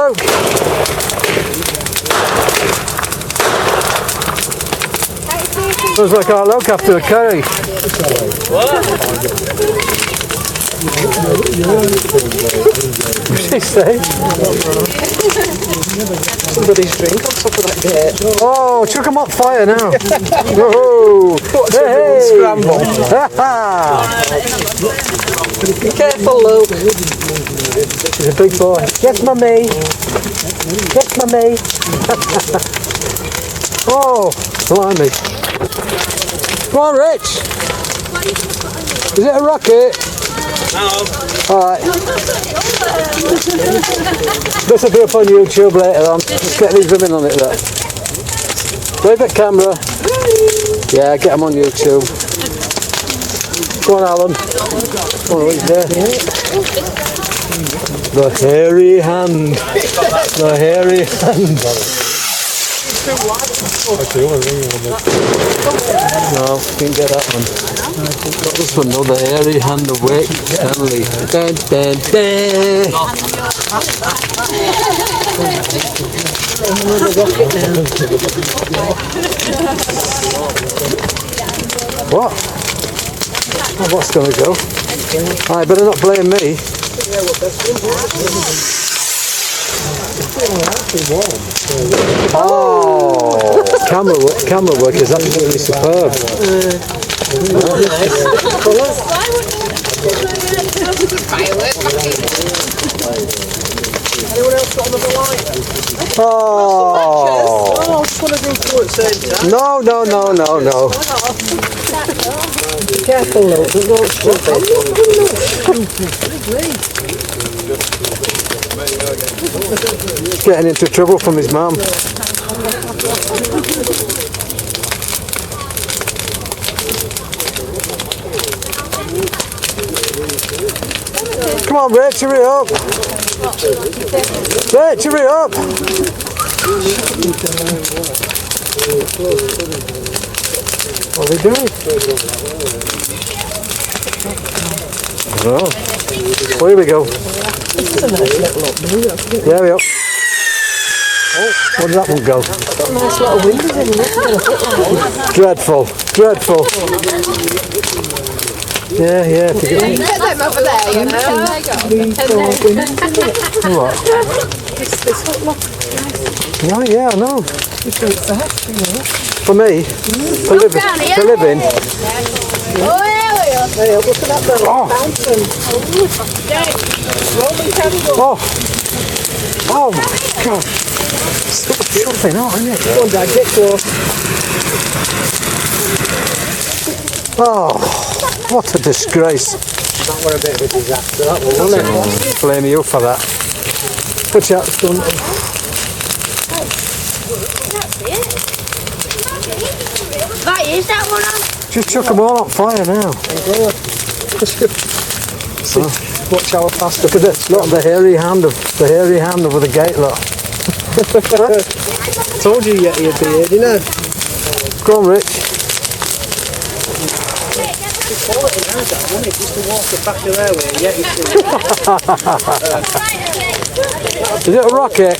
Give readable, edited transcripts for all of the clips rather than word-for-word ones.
Luke. Looks like our Luke after a curry. What did he say? Somebody's drink on top of that gate. Oh, chuck him up fire now. Whoa! Hey! Scramble. Be careful, Luke. He's a big boy. Yes, mummy. Yes, mummy. Oh, blimey. Come on, Rich. Is it a rocket? No. Alright. This will be up on YouTube later on. Let's get these women on it there. Wave at camera. Yeah, get them on YouTube. Go on, Alan. Oh, he's there. The hairy hand. The hairy hand. No, can't get that one. This one, though, the hairy hand of Wake Stanley. Dun, dun, dun. What? Oh, what's going to go? I better not blame me. Oh, camera work is absolutely superb. Anyone else got another light? Oh. I just want to drink two at the same time. No. Be careful, Luke. Don't He's getting into trouble from his mum. Come on, Rich, hurry up. Rich, hurry up. What are they doing? Oh, well, here we go. This is a nice little opening. There we go. Oh, where did that one go? Got nice little windows in it. Dreadful, dreadful. Yeah, if you get Get them over there, you know. what? This hot lock. Right, yeah, I know. It's that, you know. For me, for living. Oh, yeah, Hey, look at that little fountain. Roman candle. Oh my God. Something out, isn't it? Go on, Dad, get close. Oh, what a disgrace. That were a bit of a disaster, that one, wasn't it? Blame you for that. Put your done. That is that one on. Just chuck them all on fire now. Watch our pasta. Look at this. Look, the hairy hand of the gate. Look. Told you yet he'd be here, didn't I? Go on, Rich. Quality now, that, wasn't it? Just to walk the back of there with yet Is it a rocket?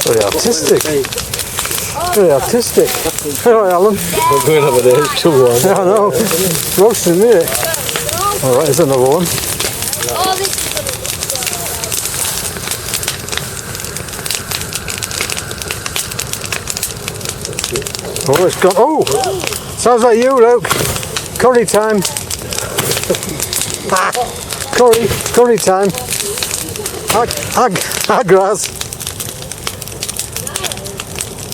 Very artistic. Very artistic. Alright, Alan. We're going over there, it's too warm. I know. Roasting, isn't it? Alright, there's another one. Oh, this Oh, it's gone. Oh! Sounds like you, Luke. Curry time. Curry time. Grass.